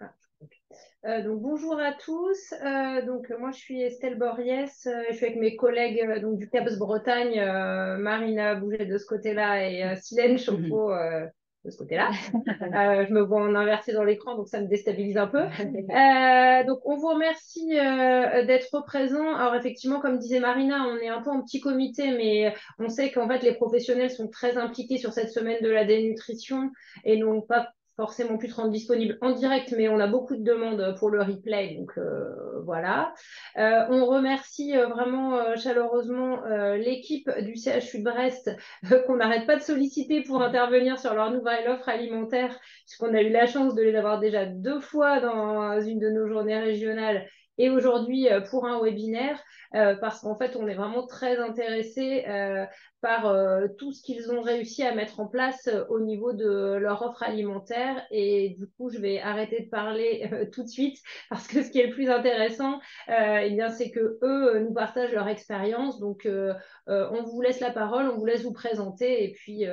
Ah, ok. Donc bonjour à tous. Moi je suis Estelle Borriès. Je suis avec mes collègues donc du CAPS Bretagne, Marina Bouget de ce côté-là et Silène Chauffour de ce côté-là. Je me vois en inversé dans l'écran, donc ça me déstabilise un peu. Donc on vous remercie d'être présents. Alors effectivement, comme disait Marina, on est un peu en petit comité, mais on sait qu'en fait les professionnels sont très impliqués sur cette semaine de la dénutrition et n'ont pas forcément pu se rendre disponible en direct, mais on a beaucoup de demandes pour le replay, donc voilà. On remercie vraiment chaleureusement l'équipe du CHU de Brest qu'on n'arrête pas de solliciter pour intervenir sur leur nouvelle offre alimentaire, puisqu'on a eu la chance de les avoir déjà 2 fois dans une de nos journées régionales et aujourd'hui pour un webinaire, parce qu'en fait, on est vraiment très intéressés par tout ce qu'ils ont réussi à mettre en place au niveau de leur offre alimentaire. Et du coup, je vais arrêter de parler tout de suite parce que ce qui est le plus intéressant, eh bien, c'est que eux nous partagent leur expérience. Donc, on vous laisse la parole, on vous laisse vous présenter et puis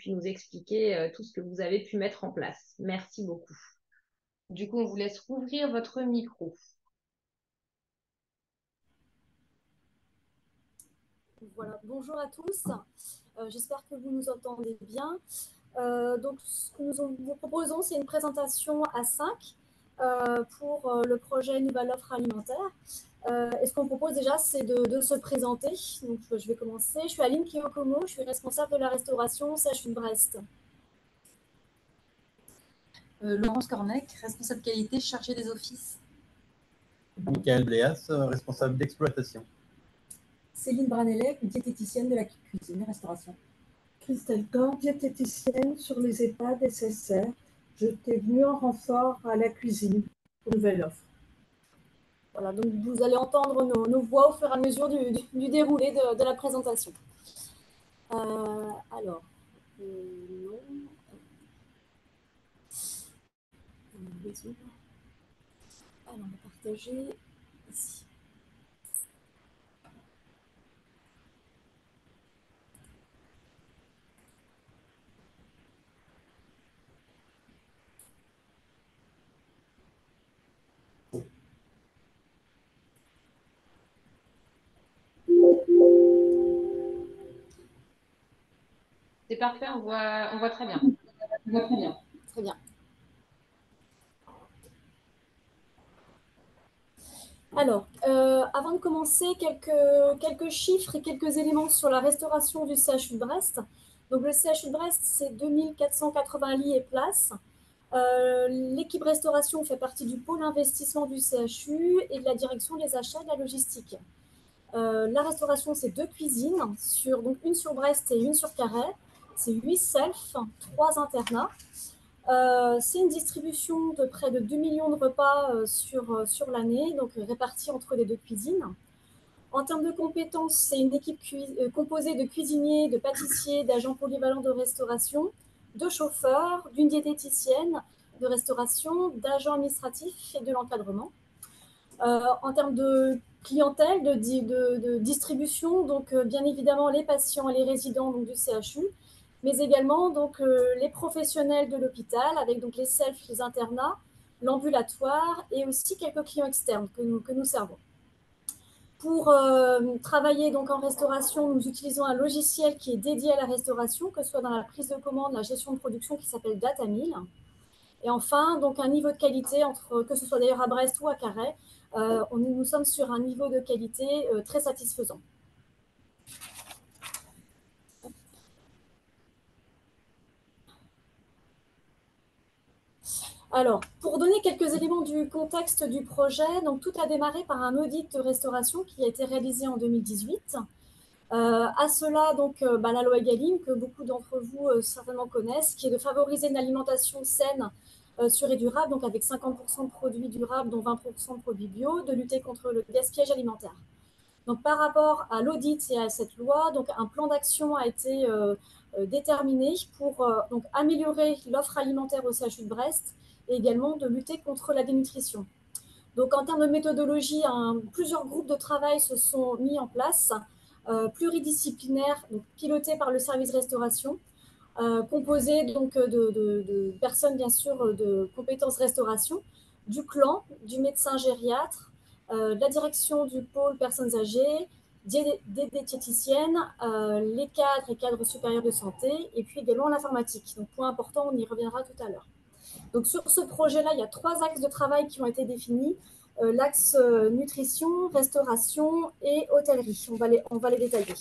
nous expliquer tout ce que vous avez pu mettre en place. Merci beaucoup. Du coup, on vous laisse rouvrir votre micro. Voilà, bonjour à tous. J'espère que vous nous entendez bien. Donc, ce que nous vous proposons, c'est une présentation à 5 pour le projet Nouvelle Offre Alimentaire. Et ce qu'on propose déjà, c'est de se présenter. Donc, je vais commencer. Je suis Aline Kiyokomo, je suis responsable de la restauration au CHU de Brest. Laurence Cornec, responsable qualité chargée des offices. Michael Bléas, responsable d'exploitation. Céline Branelec, diététicienne de la cuisine et restauration. Christelle Corr, diététicienne sur les EHPAD SSR. Je t'ai venue en renfort à la cuisine pour nouvelle offre. Voilà, donc vous allez entendre nos voix au fur et à mesure du déroulé de la présentation. Alors, non. Alors, on va partager ici. C'est parfait, on voit très bien. On voit très bien. Très bien. Alors, avant de commencer, quelques chiffres et quelques éléments sur la restauration du CHU de Brest. Donc, le CHU de Brest, c'est 2480 lits et places. L'équipe restauration fait partie du pôle investissement du CHU et de la direction des achats et de la logistique. La restauration, c'est 2 cuisines, donc une sur Brest et une sur Carhaix. C'est 8 selfs, 3 internats. C'est une distribution de près de 2 millions de repas sur l'année, donc répartis entre les 2 cuisines. En termes de compétences, c'est une équipe composée de cuisiniers, de pâtissiers, d'agents polyvalents de restauration, de chauffeurs, d'une diététicienne de restauration, d'agents administratifs et de l'encadrement. En termes de clientèle, de distribution, donc bien évidemment les patients et les résidents donc, du CHU, mais également donc, les professionnels de l'hôpital, avec donc, les selfs, les internats, l'ambulatoire et aussi quelques clients externes que nous servons. Pour travailler donc, en restauration, nous utilisons un logiciel qui est dédié à la restauration, que ce soit dans la prise de commande, la gestion de production, qui s'appelle DataMill. Et enfin, donc, un niveau de qualité, que ce soit d'ailleurs à Brest ou à Carhaix, nous sommes sur un niveau de qualité très satisfaisant. Alors, pour donner quelques éléments du contexte du projet, donc tout a démarré par un audit de restauration qui a été réalisé en 2018. À cela, donc, la loi Egalim, que beaucoup d'entre vous certainement connaissent, qui est de favoriser une alimentation saine, sûre et durable, donc avec 50% de produits durables, dont 20% de produits bio, de lutter contre le gaspillage alimentaire. Donc, par rapport à l'audit et à cette loi, donc, un plan d'action a été déterminé pour donc, améliorer l'offre alimentaire au CHU de Brest et également de lutter contre la dénutrition. Donc, en termes de méthodologie, plusieurs groupes de travail se sont mis en place, pluridisciplinaires, donc, pilotés par le service restauration, composé donc de personnes, bien sûr, de compétences restauration, du clan, du médecin gériatre, de la direction du pôle personnes âgées, des diététiciennes, les cadres et cadres supérieurs de santé, et puis également l'informatique. Donc, point important, on y reviendra tout à l'heure. Donc, sur ce projet-là, il y a 3 axes de travail qui ont été définis. L'axe nutrition, restauration et hôtellerie. On va les détailler.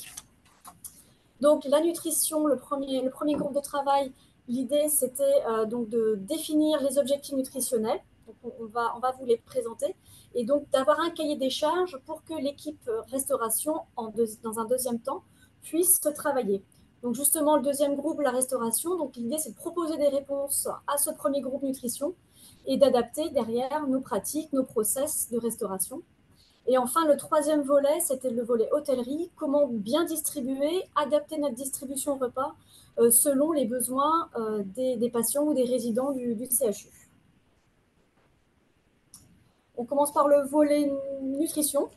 Donc, la nutrition, le premier groupe de travail, l'idée, c'était donc de définir les objectifs nutritionnels. Donc, on va vous les présenter. Et donc, d'avoir un cahier des charges pour que l'équipe restauration, dans un deuxième temps, puisse travailler. Donc, justement, le deuxième groupe, la restauration, donc l'idée, c'est de proposer des réponses à ce premier groupe nutrition et d'adapter derrière nos pratiques, nos process de restauration. Et enfin, le troisième volet, c'était le volet hôtellerie. Comment bien distribuer, adapter notre distribution repas selon les besoins des patients ou des résidents du CHU. On commence par le volet nutrition.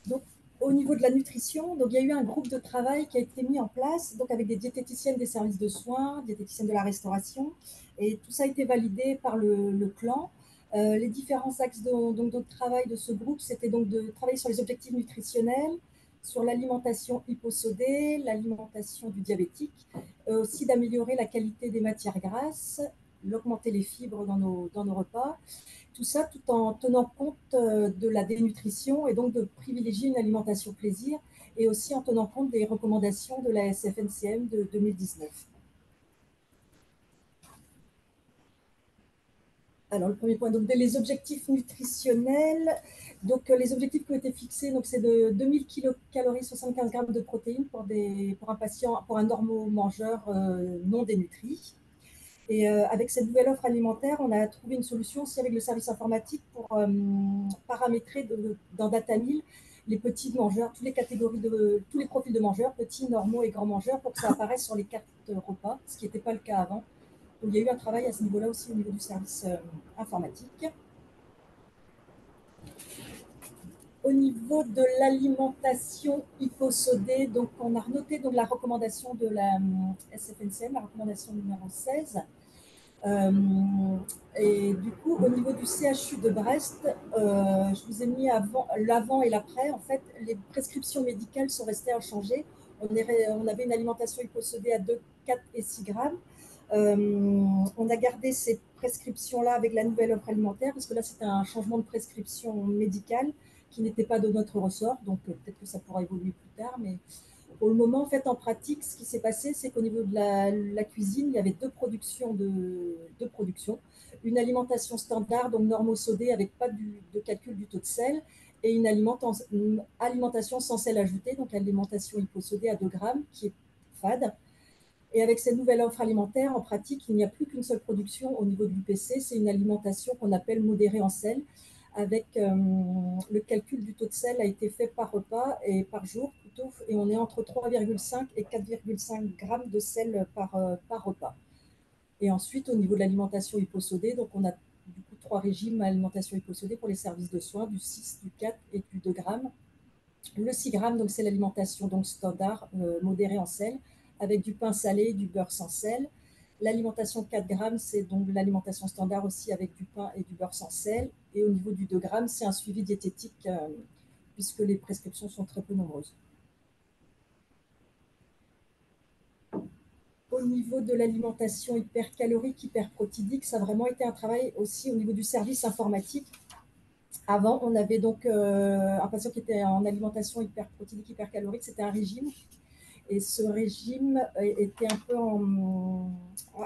Donc, au niveau de la nutrition, donc, il y a eu un groupe de travail qui a été mis en place donc, avec des diététiciennes des services de soins, diététiciennes de la restauration. Et tout ça a été validé par le clan. Les différents axes de travail de ce groupe, c'était donc de travailler sur les objectifs nutritionnels, sur l'alimentation hyposodée, l'alimentation du diabétique, aussi d'améliorer la qualité des matières grasses, d'augmenter les fibres dans nos repas. Tout ça tout en tenant compte de la dénutrition et donc de privilégier une alimentation plaisir et aussi en tenant compte des recommandations de la SFNCM de 2019. Alors, le premier point, donc les objectifs nutritionnels. Donc, les objectifs qui ont été fixés, donc c'est de 2000 kilocalories, 75 grammes de protéines pour un patient, pour un normo-mangeur non dénutri. Et avec cette nouvelle offre alimentaire, on a trouvé une solution aussi avec le service informatique pour paramétrer dans DataMill les petits mangeurs, toutes les catégories tous les profils de mangeurs, petits, normaux et grands mangeurs, pour que ça apparaisse sur les cartes repas, ce qui n'était pas le cas avant. Donc, il y a eu un travail à ce niveau-là aussi au niveau du service informatique. Au niveau de l'alimentation hyposodée, donc on a renoté donc, la recommandation de la SFNCM, la recommandation numéro 16. Et du coup, au niveau du CHU de Brest, je vous ai mis l'avant et l'après. En fait, les prescriptions médicales sont restées inchangées. On avait une alimentation hyposodée à 2, 4 et 6 grammes. On a gardé ces prescriptions-là avec la nouvelle offre alimentaire, parce que là, c'était un changement de prescription médicale qui n'était pas de notre ressort. Donc, peut-être que ça pourra évoluer plus tard, mais pour le moment, en fait, en pratique, ce qui s'est passé, c'est qu'au niveau de la cuisine, il y avait deux productions. Une alimentation standard, donc normosodée, avec pas de calcul du taux de sel, et une alimentation sans sel ajouté, donc alimentation hyposodée à 2 grammes, qui est fade. Et avec cette nouvelle offre alimentaire, en pratique, il n'y a plus qu'une seule production au niveau de l'UPC, c'est une alimentation qu'on appelle modérée en sel, avec le calcul du taux de sel a été fait par repas et par jour plutôt, et on est entre 3,5 et 4,5 grammes de sel par repas. Et ensuite, au niveau de l'alimentation hyposodée, donc on a du coup 3 régimes d'alimentation hyposodée pour les services de soins, du 6, du 4 et du 2 grammes. Le 6 grammes, donc c'est l'alimentation donc standard modérée en sel, avec du pain salé, du beurre sans sel. L'alimentation 4 grammes, c'est donc l'alimentation standard aussi avec du pain et du beurre sans sel. Et au niveau du 2 grammes, c'est un suivi diététique puisque les prescriptions sont très peu nombreuses. Au niveau de l'alimentation hypercalorique, hyperprotidique, ça a vraiment été un travail aussi au niveau du service informatique. Avant, on avait donc un patient qui était en alimentation hyperprotidique, hypercalorique, c'était un régime. Et ce régime était un peu en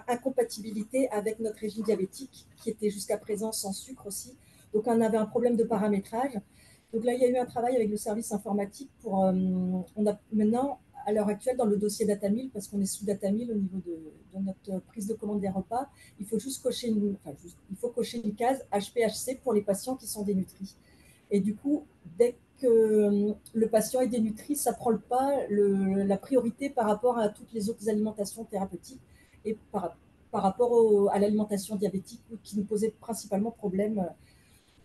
incompatibilité avec notre régime diabétique, qui était jusqu'à présent sans sucre aussi. Donc, on avait un problème de paramétrage. Donc là, il y a eu un travail avec le service informatique pour… on a maintenant, à l'heure actuelle, dans le dossier DataMill, parce qu'on est sous DataMill au niveau de notre prise de commande des repas, il faut juste cocher une case HPHC pour les patients qui sont dénutris. Et du coup, dès que le patient est dénutri, ça ne prend pas la priorité par rapport à toutes les autres alimentations thérapeutiques et par rapport à l'alimentation diabétique qui nous posait principalement problème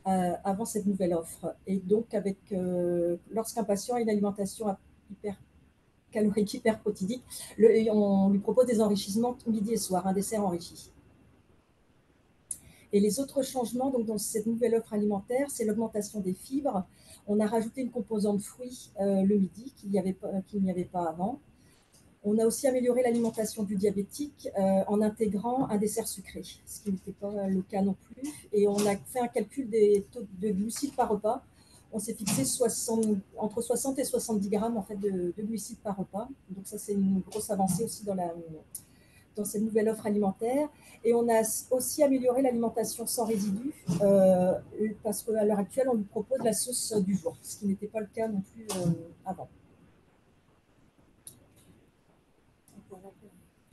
avant cette nouvelle offre. Et donc, lorsqu'un patient a une alimentation calorique hyperprotidique. On lui propose des enrichissements midi et soir, un dessert enrichi. Et les autres changements donc, dans cette nouvelle offre alimentaire, c'est l'augmentation des fibres. On a rajouté une composante fruits le midi qu'il n'y avait pas avant. On a aussi amélioré l'alimentation du diabétique en intégrant un dessert sucré, ce qui n'était pas le cas non plus. Et on a fait un calcul des taux de glucides par repas. On s'est fixé entre 60 et 70 grammes en fait, de glucides par repas. Donc ça, c'est une grosse avancée aussi dans cette nouvelle offre alimentaire. Et on a aussi amélioré l'alimentation sans résidus parce qu'à l'heure actuelle, on lui propose la sauce du jour, ce qui n'était pas le cas non plus avant.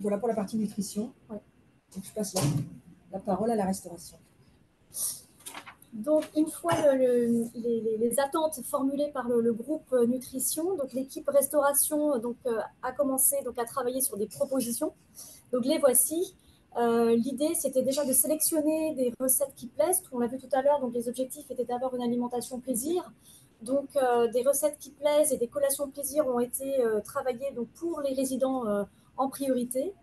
Voilà pour la partie nutrition. Ouais. Donc, je passe la parole à la restauration. Donc, une fois les attentes formulées par le groupe nutrition, donc l'équipe restauration a commencé à travailler sur des propositions. Donc, les voici. L'idée, c'était déjà de sélectionner des recettes qui plaisent. On l'a vu tout à l'heure, donc les objectifs étaient d'avoir une alimentation plaisir. Donc, des recettes qui plaisent et des collations plaisir ont été travaillées donc, pour les résidents en priorité.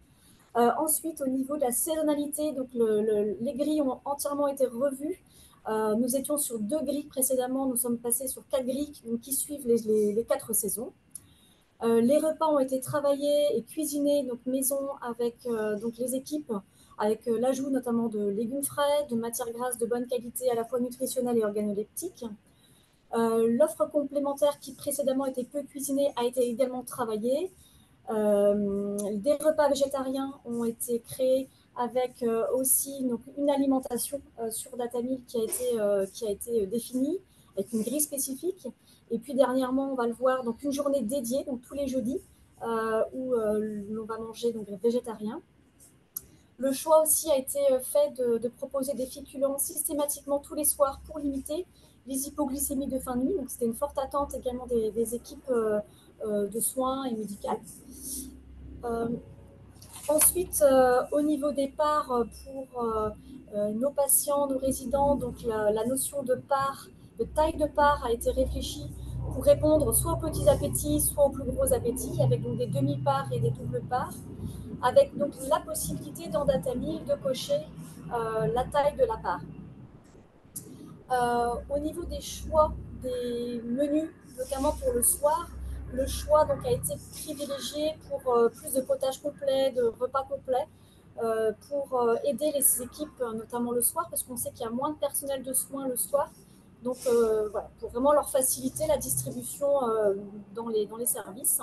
Ensuite, au niveau de la saisonnalité, donc les grilles ont entièrement été revues. Nous étions sur 2 grilles précédemment, nous sommes passés sur 4 grilles donc, qui suivent les 4 saisons. Les repas ont été travaillés et cuisinés donc maison avec donc les équipes, avec l'ajout notamment de légumes frais, de matières grasses de bonne qualité à la fois nutritionnelle et organoleptique. L'offre complémentaire qui précédemment était peu cuisinée a été également travaillée. Des repas végétariens ont été créés avec aussi donc, une alimentation sur Datamil qui a été définie avec une grille spécifique. Et puis dernièrement, on va le voir, donc une journée dédiée, donc tous les jeudis, où l'on va manger donc, végétarien. Le choix aussi a été fait de proposer des féculents systématiquement tous les soirs pour limiter les hypoglycémies de fin de nuit. Donc c'était une forte attente également des équipes de soins et médicales. Ensuite, au niveau des parts pour nos patients, nos résidents, donc la notion de part, de taille de part a été réfléchie pour répondre soit aux petits appétits, soit aux plus gros appétits, avec donc des demi-parts et des doubles parts, avec donc la possibilité dans Datamil de cocher la taille de la part. Au niveau des choix des menus, notamment pour le soir, le choix donc, a été privilégié pour plus de potage complet, de repas complets, pour aider les équipes, notamment le soir, parce qu'on sait qu'il y a moins de personnel de soins le soir. Donc, voilà, pour vraiment leur faciliter la distribution dans les services.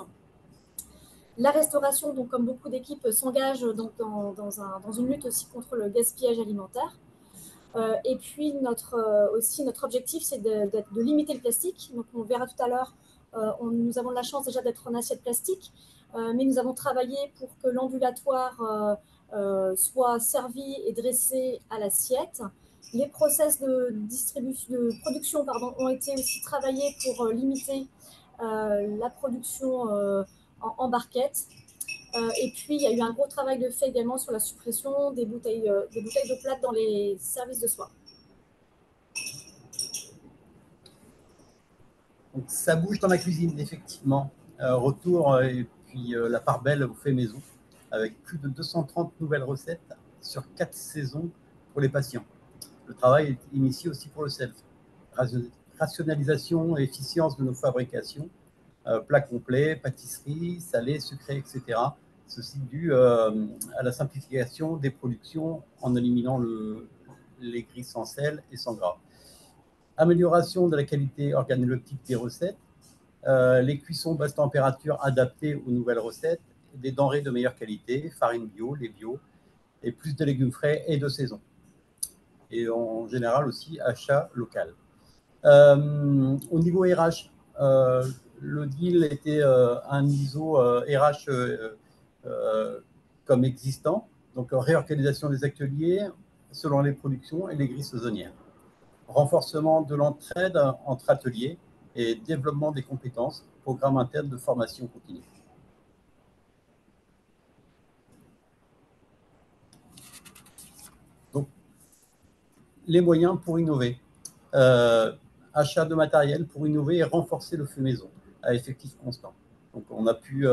La restauration, donc, comme beaucoup d'équipes, s'engage dans une lutte aussi contre le gaspillage alimentaire. Et puis, notre objectif, c'est de limiter le plastique. Donc, on verra tout à l'heure, nous avons la chance déjà d'être en assiette plastique, mais nous avons travaillé pour que l'ambulatoire soit servi et dressé à l'assiette. Les process de production ont été aussi travaillés pour limiter la production en barquette. Et puis, il y a eu un gros travail de fait également sur la suppression des bouteilles de plate dans les services de soins. Donc, ça bouge dans la cuisine, effectivement. Retour et puis la part belle au fait maison, avec plus de 230 nouvelles recettes sur 4 saisons pour les patients. Le travail est initié aussi pour le self. Rationalisation et efficience de nos fabrications, plats complets, pâtisseries, salés, sucrés, etc. Ceci dû à la simplification des productions en éliminant les grilles sans sel et sans gras. Amélioration de la qualité organoleptique des recettes, les cuissons basse température adaptées aux nouvelles recettes, des denrées de meilleure qualité, farine bio, lait bio, et plus de légumes frais et de saison. Et en général aussi achat local. Au niveau RH, le deal était un ISO RH comme existant, donc réorganisation des ateliers selon les productions et les grilles saisonnières. Renforcement de l'entraide entre ateliers et développement des compétences, programme interne de formation continue. Donc, les moyens pour innover. Achat de matériel pour innover et renforcer le feu maison à effectif constant. Donc, on a pu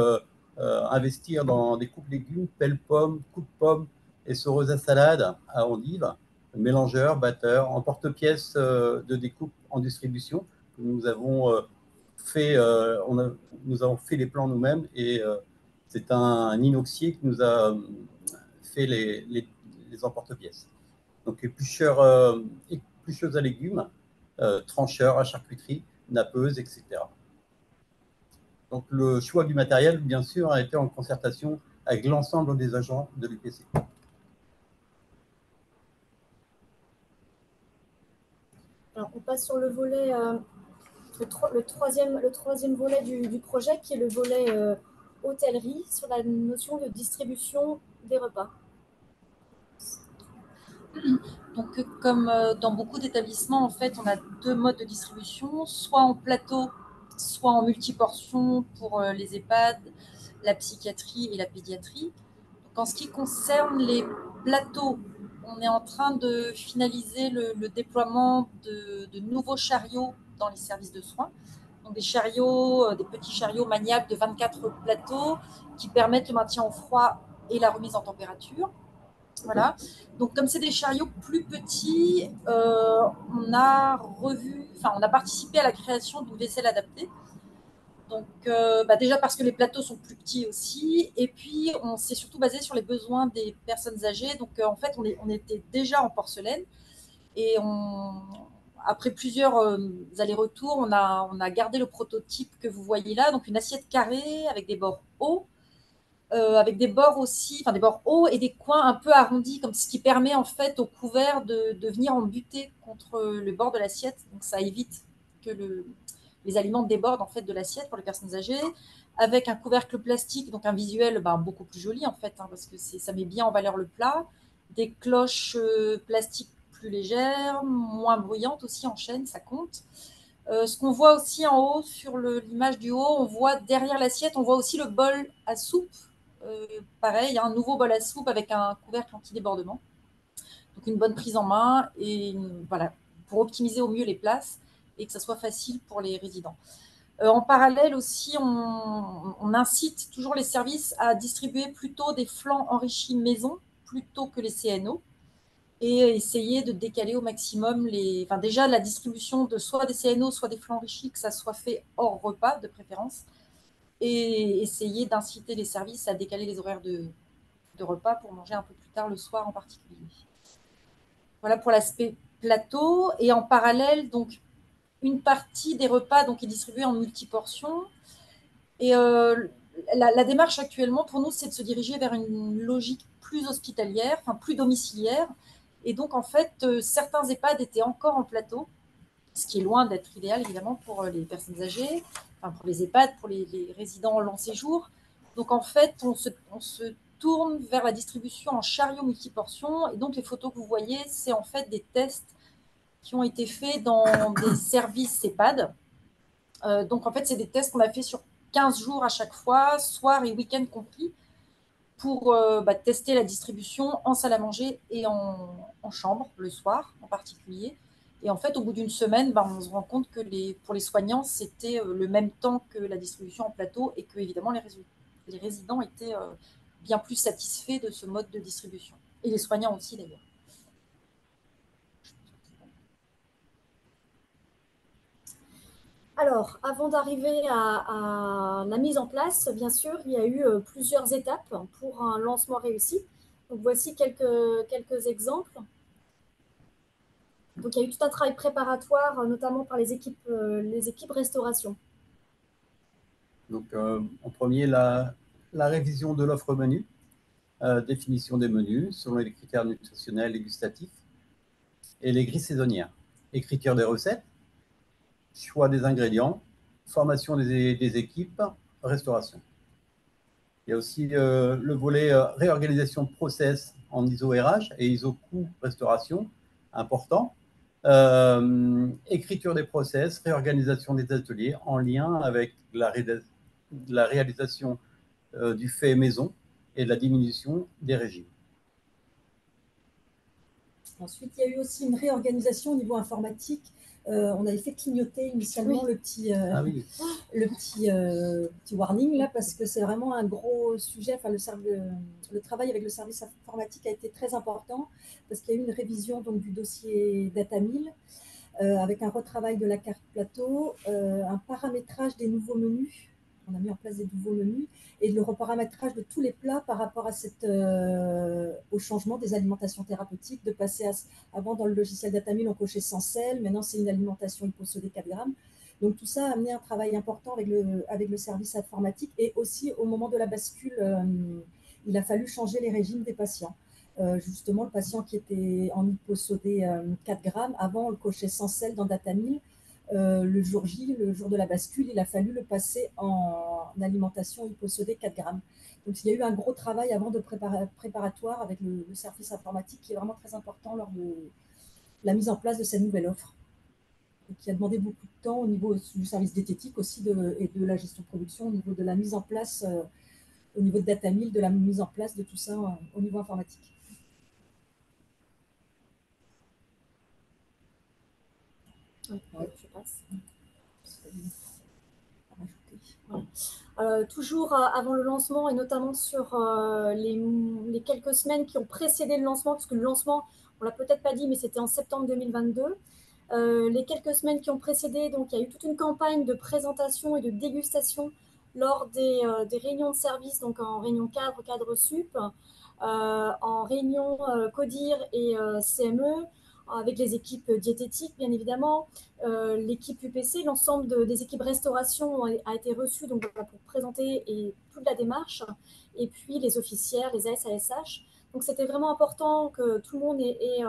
investir dans des coupes légumes, pelle-pommes, coupe-pommes, essoreuse à salade, à endives, mélangeurs, batteurs, en porte-pièces de découpe en distribution. Nous avons nous avons fait les plans nous-mêmes et c'est un inoxier qui nous a fait les emporte-pièces. Donc éplucheuses à légumes, trancheurs à charcuterie, nappeuses, etc. Donc le choix du matériel, bien sûr, a été en concertation avec l'ensemble des agents de l'UPC. Alors, on passe sur le volet, le troisième volet du projet, qui est le volet hôtellerie, sur la notion de distribution des repas. Donc, comme dans beaucoup d'établissements, en fait, on a deux modes de distribution, soit en plateau, soit en multiportion pour les EHPAD, la psychiatrie et la pédiatrie. Donc, en ce qui concerne les plateaux, on est en train de finaliser le déploiement de nouveaux chariots dans les services de soins. Donc des chariots, des petits chariots maniables de 24 plateaux qui permettent le maintien au froid et la remise en température. Voilà. Donc, comme c'est des chariots plus petits, on a participé à la création d'une vaisselle adaptée. Donc, déjà parce que les plateaux sont plus petits aussi, et puis on s'est surtout basé sur les besoins des personnes âgées. Donc, en fait, on était déjà en porcelaine, et après plusieurs allers-retours, on a gardé le prototype que vous voyez là, donc une assiette carrée avec des bords hauts. Avec des bords aussi, enfin des bords hauts et des coins un peu arrondis, comme ce qui permet en fait au couvert de venir en buter contre le bord de l'assiette. Donc ça évite que les aliments débordent en fait de l'assiette pour les personnes âgées. Avec un couvercle plastique, donc un visuel beaucoup plus joli en fait, parce que ça met bien en valeur le plat. Des cloches plastiques plus légères, moins bruyantes aussi en chaîne, ça compte. Ce qu'on voit aussi en haut, sur l'image du haut, on voit derrière l'assiette, on voit aussi le bol à soupe. Pareil, un nouveau bol à soupe avec un couvercle anti-débordement. Donc une bonne prise en main et voilà, pour optimiser au mieux les places et que ça soit facile pour les résidents. En parallèle aussi, on incite toujours les services à distribuer plutôt des flancs enrichis maison plutôt que les CNO et essayer de décaler au maximum déjà la distribution de soit des CNO, soit des flancs enrichis, que ça soit fait hors repas de préférence, et essayer d'inciter les services à décaler les horaires de repas pour manger un peu plus tard le soir en particulier. Voilà pour l'aspect plateau. Et en parallèle, donc, une partie des repas est distribuée en multiportions. Et la démarche actuellement, pour nous, c'est de se diriger vers une logique plus hospitalière, plus domiciliaire. Et donc, en fait, certains EHPAD étaient encore en plateau, ce qui est loin d'être idéal, évidemment, pour les personnes âgées, pour les EHPAD, pour les résidents long séjour. Donc, en fait, on se tourne vers la distribution en chariot multiportions. Et donc, les photos que vous voyez, c'est en fait des tests qui ont été faits dans des services EHPAD. Donc, en fait, c'est des tests qu'on a fait sur 15 jours à chaque fois, soir et week-end compris, pour tester la distribution en salle à manger et en chambre, le soir en particulier. Et en fait, au bout d'une semaine, on se rend compte que pour les soignants, c'était le même temps que la distribution en plateau et que, évidemment, les résidents étaient bien plus satisfaits de ce mode de distribution. Et les soignants aussi, d'ailleurs. Alors, avant d'arriver à la mise en place, bien sûr, il y a eu plusieurs étapes pour un lancement réussi. Donc, voici quelques exemples. Donc, il y a eu tout un travail préparatoire, notamment par les équipes restauration. Donc, en premier, la révision de l'offre menu, définition des menus selon les critères nutritionnels et gustatifs, et les grilles saisonnières, écriture des recettes, choix des ingrédients, formation des équipes, restauration. Il y a aussi le volet réorganisation de process en ISO RH et ISO coût restauration, important. Écriture des process, réorganisation des ateliers en lien avec la réalisation du fait maison et de la diminution des régimes. Ensuite, il y a eu aussi une réorganisation au niveau informatique. On avait fait clignoter initialement le petit warning là, parce que c'est vraiment un gros sujet. Enfin, le travail avec le service informatique a été très important parce qu'il y a eu une révision donc, du dossier Data 1000 avec un retravail de la carte plateau, un paramétrage des nouveaux menus. On a mis en place des nouveaux menus et le reparamétrage de tous les plats par rapport à au changement des alimentations thérapeutiques, de passer avant dans le logiciel Data 1000 on cochait sans sel, maintenant c'est une alimentation hyposodée 4 grammes. Donc tout ça a amené un travail important avec le service informatique et aussi au moment de la bascule, il a fallu changer les régimes des patients. Justement, le patient qui était en hyposodé 4 grammes, avant on le cochait sans sel dans Data 1000. Le jour J, le jour de la bascule, il a fallu le passer en alimentation hyposodée 4 grammes. Donc il y a eu un gros travail avant de préparatoire avec le service informatique qui est vraiment très important lors de la mise en place de cette nouvelle offre. Et qui a demandé beaucoup de temps au niveau du service diététique aussi et de la gestion de production, au niveau de la mise en place, au niveau de Data 1000, de la mise en place de tout ça au niveau informatique. Ouais, je passe. Toujours avant le lancement et notamment sur les quelques semaines qui ont précédé le lancement, parce que le lancement, on ne l'a peut-être pas dit, mais c'était en septembre 2022. Les quelques semaines qui ont précédé, donc il y a eu toute une campagne de présentation et de dégustation lors des réunions de service, donc en réunion cadre sup, en réunion CODIR et CME, avec les équipes diététiques, bien évidemment, l'équipe UPC, l'ensemble des équipes restauration a été reçu donc, pour présenter toute la démarche, et puis les officières, les ASASH. Donc c'était vraiment important que tout le monde ait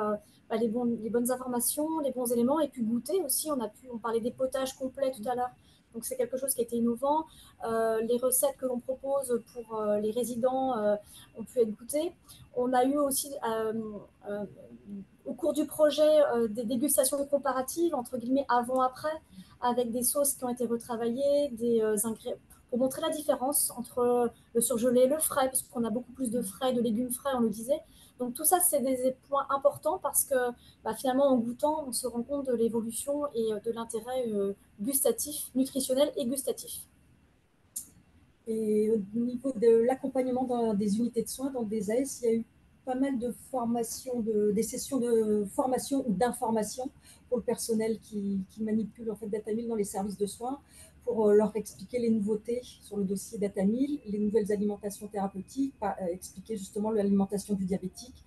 les bonnes informations, les bons éléments, et puis goûter aussi. On parlait des potages complets tout à l'heure. Donc c'est quelque chose qui a été innovant. Les recettes que l'on propose pour les résidents ont pu être goûtées. On a eu aussi au cours du projet des dégustations comparatives, entre guillemets, avant-après, avec des sauces qui ont été retravaillées, des ingrédients, pour montrer la différence entre le surgelé et le frais, puisqu'on a beaucoup plus de frais, de légumes frais, on le disait. Donc tout ça, c'est des points importants parce que finalement, en goûtant, on se rend compte de l'évolution et de l'intérêt gustatif, nutritionnel et gustatif. Et au niveau de l'accompagnement dans des unités de soins, dans des AS, il y a eu pas mal de formations, des sessions de formation ou d'information pour le personnel qui manipule en fait Data 1000 dans les services de soins, pour leur expliquer les nouveautés sur le dossier Data 1000, les nouvelles alimentations thérapeutiques, expliquer justement l'alimentation du diabétique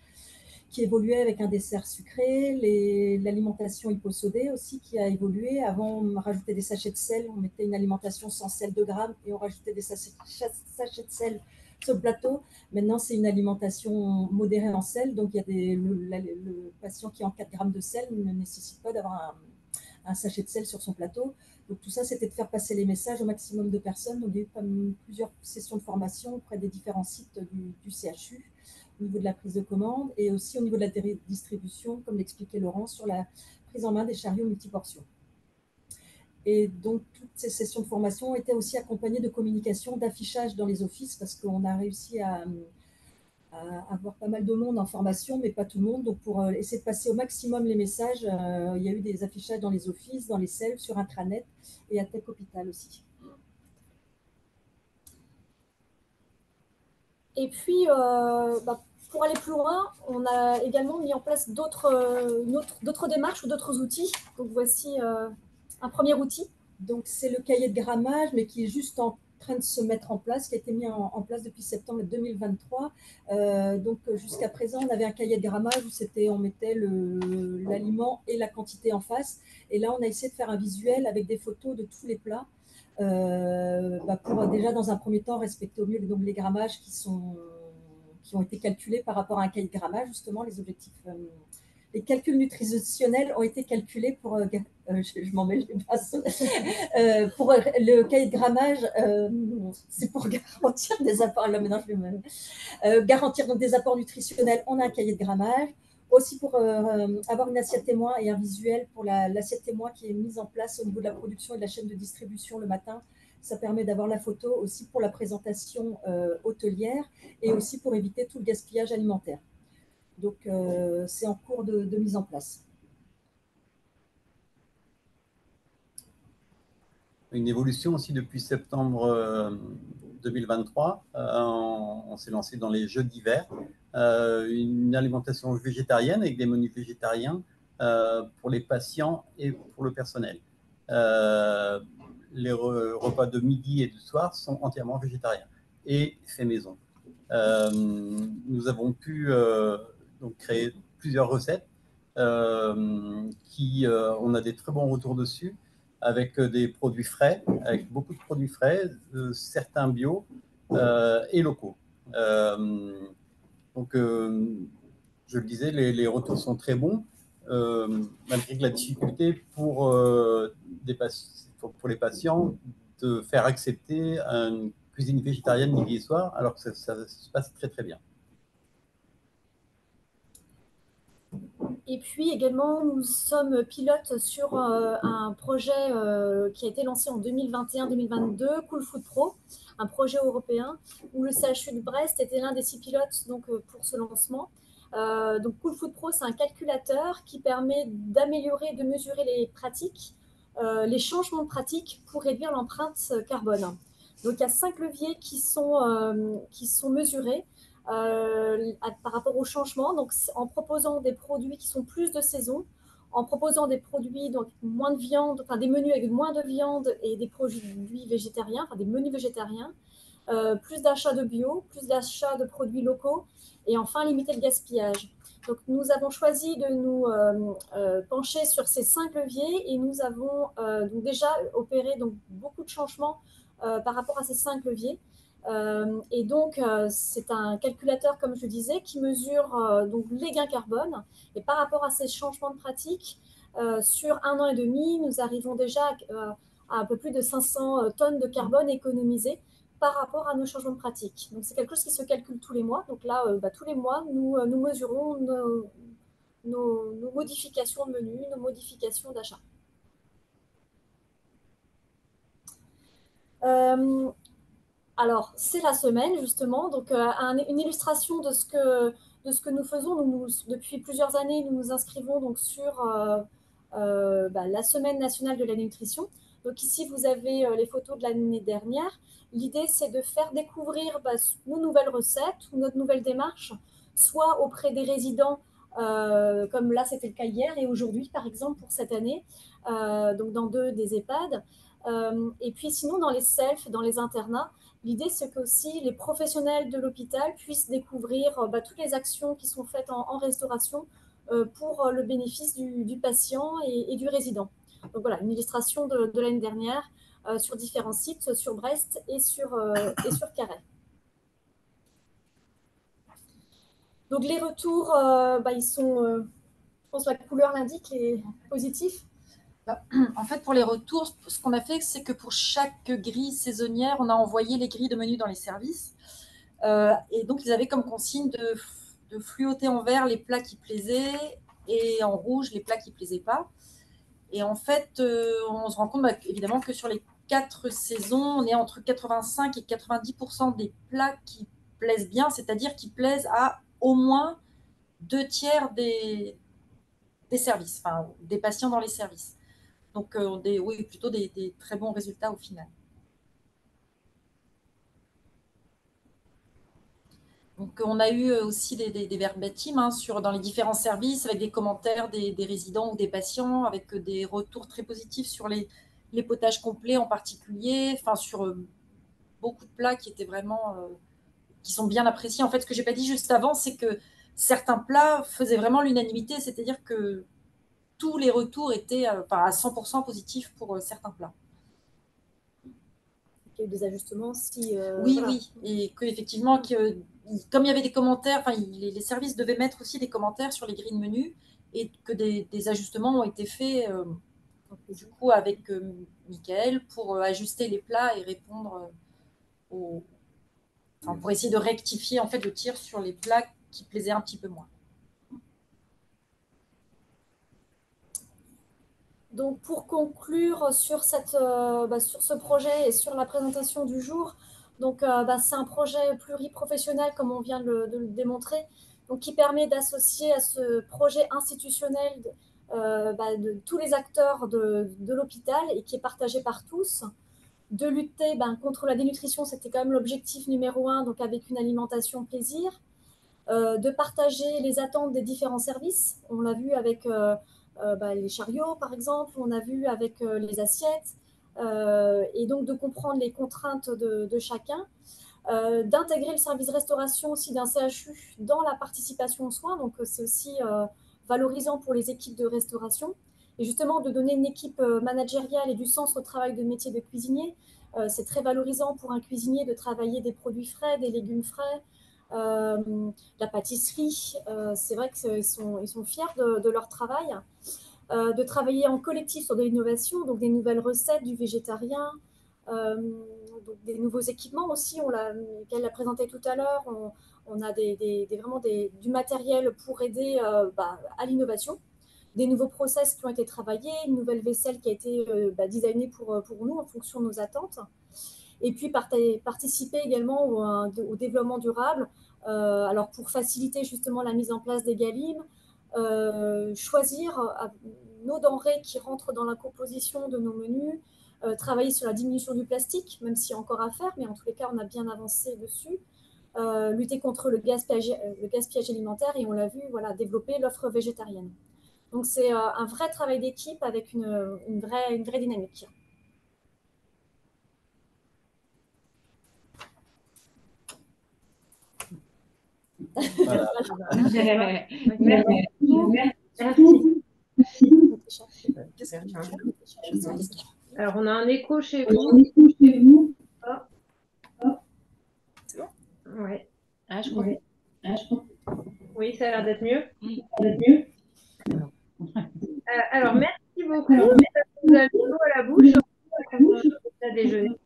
qui évoluait avec un dessert sucré, l'alimentation hyposodée aussi qui a évolué. Avant, on rajoutait des sachets de sel, on mettait une alimentation sans sel 2 grammes et on rajoutait des sachets de sel sur le plateau. Maintenant, c'est une alimentation modérée en sel, donc il y a le patient qui est en 4 grammes de sel ne nécessite pas d'avoir un sachet de sel sur son plateau. Donc tout ça, c'était de faire passer les messages au maximum de personnes. Donc il y a eu plusieurs sessions de formation auprès des différents sites du CHU, au niveau de la prise de commande et aussi au niveau de la distribution, comme l'expliquait Laurent, sur la prise en main des chariots multiportions. Et donc, toutes ces sessions de formation étaient aussi accompagnées de communication, d'affichage dans les offices, parce qu'on a réussi à avoir pas mal de monde en formation, mais pas tout le monde. Donc, pour essayer de passer au maximum les messages, il y a eu des affichages dans les offices, dans les SEL, sur intranet et à Tech Hôpital aussi. Et puis, pour aller plus loin, on a également mis en place d'autres démarches ou d'autres outils. Donc, voici un premier outil. Donc, c'est le cahier de grammage, mais qui est juste en train de se mettre en place, qui a été mis en place depuis septembre 2023. Donc, jusqu'à présent, on avait un cahier de grammage où on mettait l'aliment et la quantité en face. Et là, on a essayé de faire un visuel avec des photos de tous les plats pour déjà, dans un premier temps, respecter au mieux donc, les grammages qui ont été calculés par rapport à un cahier de grammage, justement, les objectifs. Les calculs nutritionnels ont été calculés pour, je m'en mêle les pinceaux, pour le cahier de grammage, c'est pour garantir des apports. Là, maintenant, garantir donc des apports nutritionnels. On a un cahier de grammage. Aussi pour avoir une assiette témoin et un visuel pour l'assiette témoin qui est mise en place au niveau de la production et de la chaîne de distribution le matin. Ça permet d'avoir la photo aussi pour la présentation hôtelière et aussi pour éviter tout le gaspillage alimentaire. Donc, c'est en cours de mise en place. Une évolution aussi depuis septembre 2023. On s'est lancé dans les jeux d'hiver. Une alimentation végétarienne avec des menus végétariens pour les patients et pour le personnel. Les repas de midi et du soir sont entièrement végétariens et faits maison. Nous avons pu donc créer plusieurs recettes on a des très bons retours dessus avec des produits frais, avec beaucoup de produits frais, certains bio et locaux. Donc, je le disais, les retours sont très bons, malgré que la difficulté pour les patients de faire accepter une cuisine végétarienne midi et soir, alors que ça se passe très très bien. Et puis également, nous sommes pilotes sur un projet qui a été lancé en 2021-2022, Cool Food Pro, un projet européen où le CHU de Brest était l'un des 6 pilotes donc, pour ce lancement. Donc Cool Food Pro, c'est un calculateur qui permet d'améliorer, de mesurer les pratiques, les changements de pratiques pour réduire l'empreinte carbone. Donc il y a 5 leviers qui sont mesurés. Par rapport au changement, donc en proposant des produits qui sont plus de saison, en proposant des produits donc moins de viande, enfin des menus avec moins de viande et des produits végétariens, enfin des menus végétariens, plus d'achats de bio, plus d'achats de produits locaux et enfin limiter le gaspillage. Donc nous avons choisi de nous pencher sur ces 5 leviers et nous avons donc déjà opéré donc beaucoup de changements par rapport à ces 5 leviers. Et donc, c'est un calculateur, comme je disais, qui mesure donc les gains carbone. Et par rapport à ces changements de pratique, sur 1 an et demi, nous arrivons déjà à un peu plus de 500 tonnes de carbone économisées par rapport à nos changements de pratique. Donc, c'est quelque chose qui se calcule tous les mois. Donc là, tous les mois, nous mesurons nos modifications de menu, nos modifications d'achat. Alors, c'est la semaine, justement. Donc, une illustration de ce que nous faisons. Depuis plusieurs années, nous nous inscrivons donc, sur la Semaine nationale de la nutrition. Donc, ici, vous avez les photos de l'année dernière. L'idée, c'est de faire découvrir nos nouvelles recettes ou notre nouvelle démarche, soit auprès des résidents, comme là, c'était le cas hier et aujourd'hui, par exemple, pour cette année, donc dans 2 des EHPAD. Et puis, sinon, dans les selfs, dans les internats, l'idée, c'est que aussi les professionnels de l'hôpital puissent découvrir toutes les actions qui sont faites en restauration pour le bénéfice du patient et du résident. Donc voilà, une illustration de l'année dernière sur différents sites, sur Brest et sur Carhaix. Donc les retours, ils sont, je pense que la couleur l'indique, les positifs. En fait, pour les retours, ce qu'on a fait, c'est que pour chaque grille saisonnière, on a envoyé les grilles de menus dans les services. Et donc, ils avaient comme consigne de fluoter en vert les plats qui plaisaient et en rouge les plats qui ne plaisaient pas. Et en fait, on se rend compte évidemment que sur les 4 saisons, on est entre 85 et 90% des plats qui plaisent bien, c'est-à-dire qui plaisent à au moins 2 tiers des services, enfin des patients dans les services. Donc, oui, plutôt des très bons résultats au final. Donc, on a eu aussi des verbatims dans les différents services avec des commentaires des résidents ou des patients, avec des retours très positifs sur les potages complets en particulier, enfin sur beaucoup de plats qui étaient vraiment, qui sont bien appréciés. En fait, ce que je n'ai pas dit juste avant, c'est que certains plats faisaient vraiment l'unanimité, c'est-à-dire que tous les retours étaient à 100% positifs pour certains plats. Il y a eu des ajustements si oui, voilà. Oui, et qu'effectivement, comme il y avait des commentaires, les services devaient mettre aussi des commentaires sur les grilles de menus et que des ajustements ont été faits du coup avec Mickaël pour ajuster les plats et répondre pour essayer de rectifier en fait le tir sur les plats qui plaisaient un petit peu moins. Donc, pour conclure sur ce projet et sur la présentation du jour, donc c'est un projet pluriprofessionnel comme on vient de le démontrer. donc qui permet d'associer à ce projet institutionnel de tous les acteurs de l'hôpital et qui est partagé par tous, de lutter contre la dénutrition, c'était quand même l'objectif numéro 1, donc avec une alimentation plaisir, de partager les attentes des différents services. On l'a vu avec les chariots, par exemple, on a vu avec les assiettes, et donc de comprendre les contraintes de chacun, d'intégrer le service restauration aussi d'un CHU dans la participation aux soins, donc c'est aussi valorisant pour les équipes de restauration, et justement de donner une équipe managériale et du sens au travail de métier de cuisinier. C'est très valorisant pour un cuisinier de travailler des produits frais, des légumes frais, la pâtisserie, c'est vrai qu'ils sont fiers de leur travail, de travailler en collectif sur de l'innovation, donc des nouvelles recettes, du végétarien, donc des nouveaux équipements aussi, qu'elle l'a présenté tout à l'heure, on a vraiment du matériel pour aider à l'innovation, des nouveaux process qui ont été travaillés, une nouvelle vaisselle qui a été designée pour nous en fonction de nos attentes. Et puis participer également au développement durable, alors pour faciliter justement la mise en place des GaLim, choisir nos denrées qui rentrent dans la composition de nos menus, travailler sur la diminution du plastique, même s'il y a encore à faire, mais en tous les cas, on a bien avancé dessus, lutter contre le gaspillage alimentaire, et on l'a vu, voilà, développer l'offre végétarienne. Donc c'est un vrai travail d'équipe avec une vraie dynamique. Voilà. Merci. Alors, on a un écho chez vous. C'est bon? Ouais. Ah, je crois. Oui, ça a l'air d'être mieux. Alors, merci beaucoup. Vous avez l'eau à la bouche. On a déjeuné.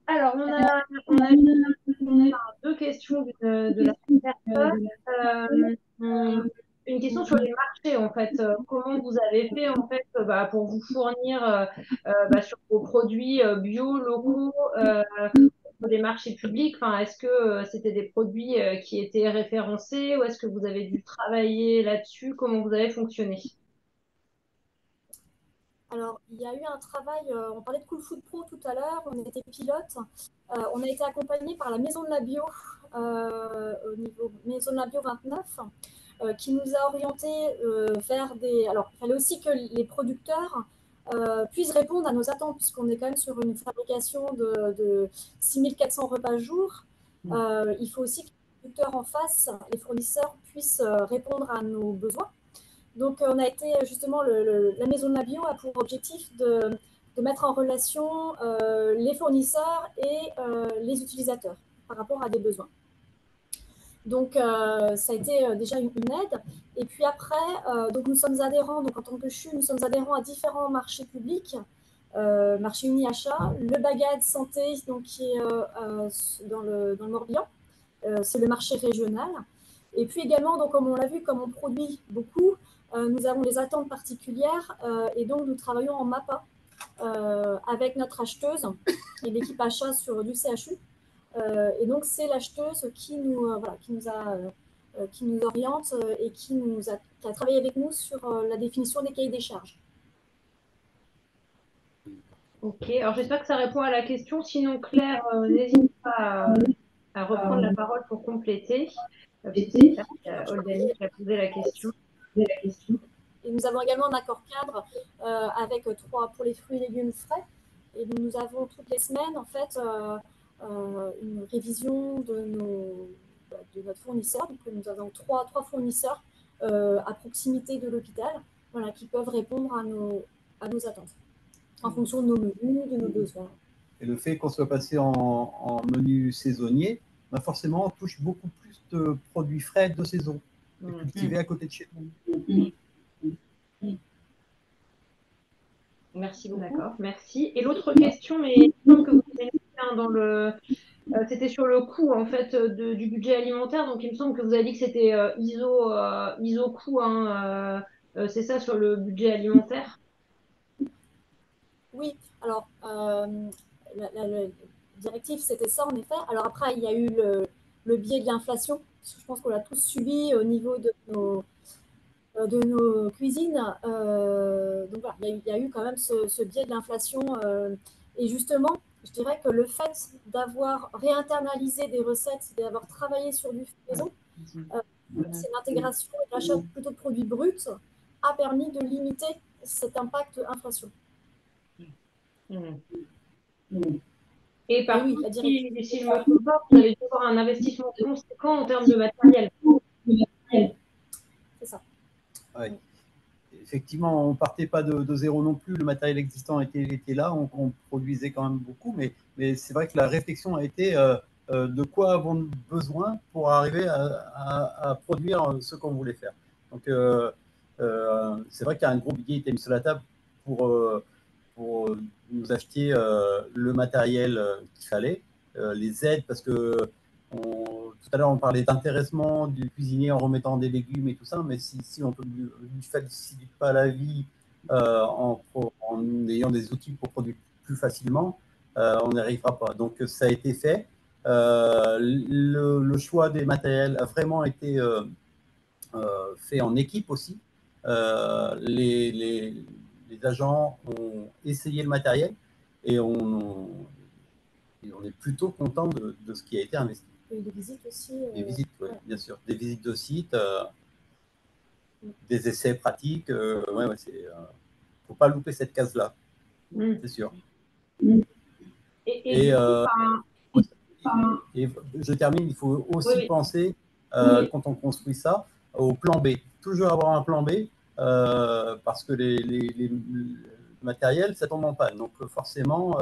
Alors, on a deux questions de la personne. Une question sur les marchés, en fait. Comment vous avez fait, en fait, pour vous fournir sur vos produits bio, locaux, des marchés publics? Enfin, est-ce que c'était des produits qui étaient référencés ou est-ce que vous avez dû travailler là-dessus? Comment vous avez fonctionné? Alors, il y a eu un travail, on parlait de Cool Food Pro tout à l'heure, on était pilote, on a été accompagné par la Maison de la Bio, au niveau Maison de la Bio 29, qui nous a orientés vers des... Alors, il fallait aussi que les producteurs puissent répondre à nos attentes, puisqu'on est quand même sur une fabrication de 6400 repas jour. Il faut aussi que les producteurs en face, les fournisseurs, puissent répondre à nos besoins. Donc, on a été justement, la Maison de la Bio a pour objectif de mettre en relation les fournisseurs et les utilisateurs par rapport à des besoins. Donc, ça a été déjà une aide. Et puis après, donc nous sommes adhérents, donc en tant que CHU, nous sommes adhérents à différents marchés publics, marché Uni-Achat, le Bagad Santé, donc, qui est dans le Morbihan, c'est le marché régional. Et puis également, donc, comme on l'a vu, comme on produit beaucoup, nous avons des attentes particulières et donc nous travaillons en MAPA avec notre acheteuse et l'équipe achat du CHU. Et donc, c'est l'acheteuse qui nous oriente et qui a travaillé avec nous sur la définition des cahiers des charges. Ok, alors j'espère que ça répond à la question. Sinon, Claire, n'hésite pas à reprendre la parole pour compléter. C'est Oldani qui a posé la question. Et nous avons également un accord cadre avec pour les fruits et légumes frais. Et nous avons toutes les semaines, en fait, une révision de notre fournisseur. Donc, nous avons trois fournisseurs à proximité de l'hôpital, voilà, qui peuvent répondre à nos attentes en fonction de nos menus, de nos besoins. Et le fait qu'on soit passé en menu saisonnier, forcément, on touche beaucoup plus de produits frais de saison, cultivés à côté de chez nous. Merci beaucoup. D'accord, merci. Et l'autre question, mais que vous avez dans c'était sur le coût en fait du budget alimentaire. Donc il me semble que vous avez dit que c'était ISO coût, hein, c'est ça sur le budget alimentaire? Oui, alors la directive c'était ça en effet. Alors après il y a eu le biais de l'inflation. Je pense qu'on l'a tous subi au niveau de nos cuisines. Donc voilà, il y a eu quand même ce biais de l'inflation. Et justement, je dirais que le fait d'avoir réinternalisé des recettes, d'avoir travaillé sur du fait maison, c'est l'intégration et l'achat plutôt de produits bruts a permis de limiter cet impact inflation. Et par oui, contre, si je me trompe pas, vous avez dû avoir un investissement conséquent en termes de matériel. C'est ça. Ouais. Effectivement, on ne partait pas de zéro non plus. Le matériel existant était là. On produisait quand même beaucoup. Mais c'est vrai que la réflexion a été de quoi avons-nous besoin pour arriver à produire ce qu'on voulait faire. Donc, c'est vrai qu'il y a un gros budget qui était mis sur la table pour nous acheter le matériel qu'il fallait, les aides, parce que tout à l'heure on parlait d'intéressement du cuisinier en remettant des légumes et tout ça, mais si on peut lui faciliter pas la vie en ayant des outils pour produire plus facilement, on n'y arrivera pas. Donc ça a été fait. Le choix des matériels a vraiment été fait en équipe aussi. Les agents ont essayé le matériel et on est plutôt content de ce qui a été investi. Et des visites aussi. Des visites, oui, bien sûr. Des visites de site, des essais pratiques. Ouais, faut pas louper cette case-là, c'est sûr. Et je termine, il faut aussi penser, quand on construit ça, au plan B. Toujours avoir un plan B, parce que les matériels, ça tombe en panne. Donc forcément,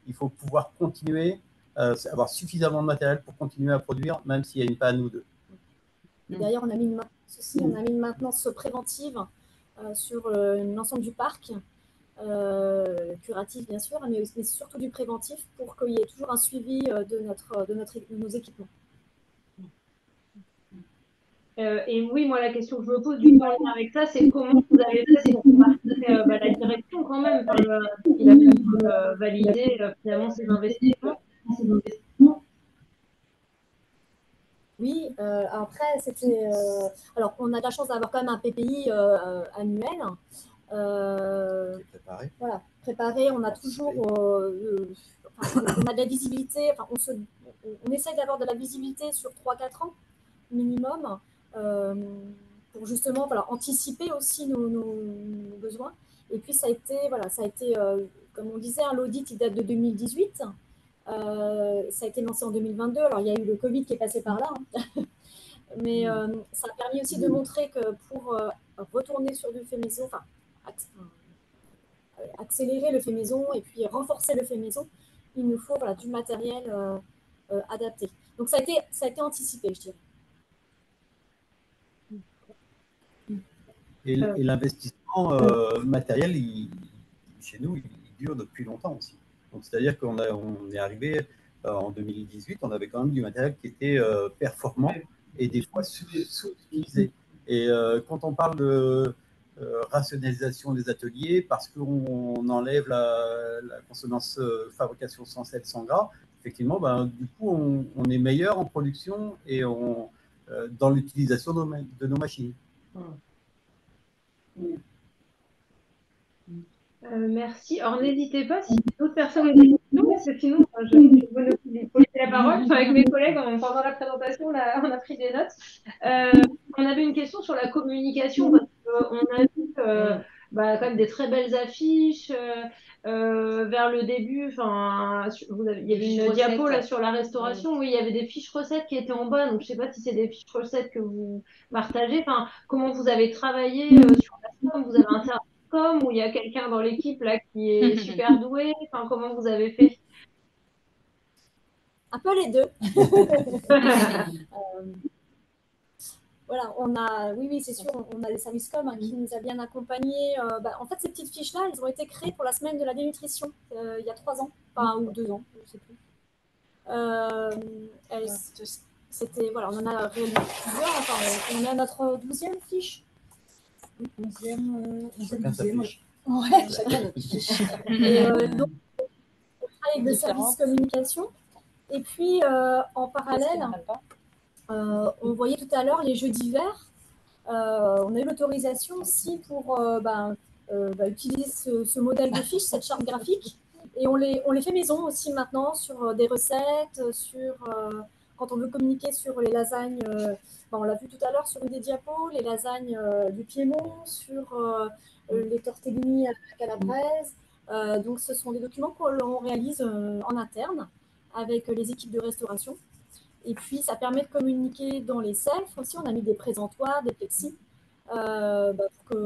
il faut pouvoir continuer, avoir suffisamment de matériel pour continuer à produire, même s'il y a une panne ou deux. Et d'ailleurs, on a mis une maintenance préventive sur l'ensemble du parc, curatif bien sûr, mais surtout du préventif pour qu'il y ait toujours un suivi de nos équipements. Et oui, moi, la question que je me pose du coup en lien avec ça, c'est comment vous avez fait pour passer la direction quand même, il a fallu valider finalement ces investissements. Oui, après, c'était. Alors, on a de la chance d'avoir quand même un PPI annuel. Préparé. Voilà, préparé. On a toujours. On a de la visibilité. Enfin, on essaie d'avoir de la visibilité sur 3-4 ans minimum pour justement anticiper aussi nos besoins. Et puis, ça a été, comme on disait, l'audit, il date de 2018. Ça a été lancé en 2022. Alors, il y a eu le Covid qui est passé par là. Mais ça a permis aussi de montrer que pour retourner sur du fait maison, accélérer le fait maison et puis renforcer le fait maison, il nous faut du matériel adapté. Donc, ça a été anticipé, je dirais. Et l'investissement matériel, chez nous, il dure depuis longtemps aussi. Donc, c'est-à-dire qu'on est arrivé en 2018, on avait quand même du matériel qui était performant et des fois sous-utilisé. Et quand on parle de rationalisation des ateliers, parce qu'on enlève la consonance fabrication sans sel, sans gras, effectivement, du coup, on est meilleur en production et dans l'utilisation de nos machines. Merci. Alors, n'hésitez pas si d'autres personnes ont des questions, parce que sinon, je vais vous laisser la parole. Avec mes collègues, pendant la présentation, on a pris des notes. On avait une question sur la communication, parce qu'on a vu quand même des très belles affiches vers le début. Il y avait une diapo là sur la restauration, où il y avait des fiches recettes qui étaient en bas. Donc, je ne sais pas si c'est des fiches recettes que vous partagez. Comment vous avez travaillé sur la com, vous avez un service ou il y a quelqu'un dans l'équipe là qui est super doué? Comment vous avez fait? Un peu les deux. Voilà, oui, c'est sûr, on a des services com qui nous a bien accompagnés. En fait, ces petites fiches-là, elles ont été créées pour la semaine de la dénutrition, il y a 3 ans, ou 2 ans, je ne sais plus. On en a réalisé plusieurs, on est à notre 12e fiche. 11e. Ouais, chacun notre fiche. Et donc, on travaille avec des services communication. Et puis, en parallèle, On voyait tout à l'heure les jeux d'hiver. On a eu l'autorisation aussi pour utiliser ce modèle de fiche, cette charte graphique. Et on les fait maison aussi maintenant sur des recettes, quand on veut communiquer sur les lasagnes, on l'a vu tout à l'heure sur une des diapos, les lasagnes du Piémont, sur les tortellini à la calabraise. Donc ce sont des documents qu'on réalise en interne avec les équipes de restauration. Et puis ça permet de communiquer dans les selfs aussi. On a mis des présentoirs, des plexis pour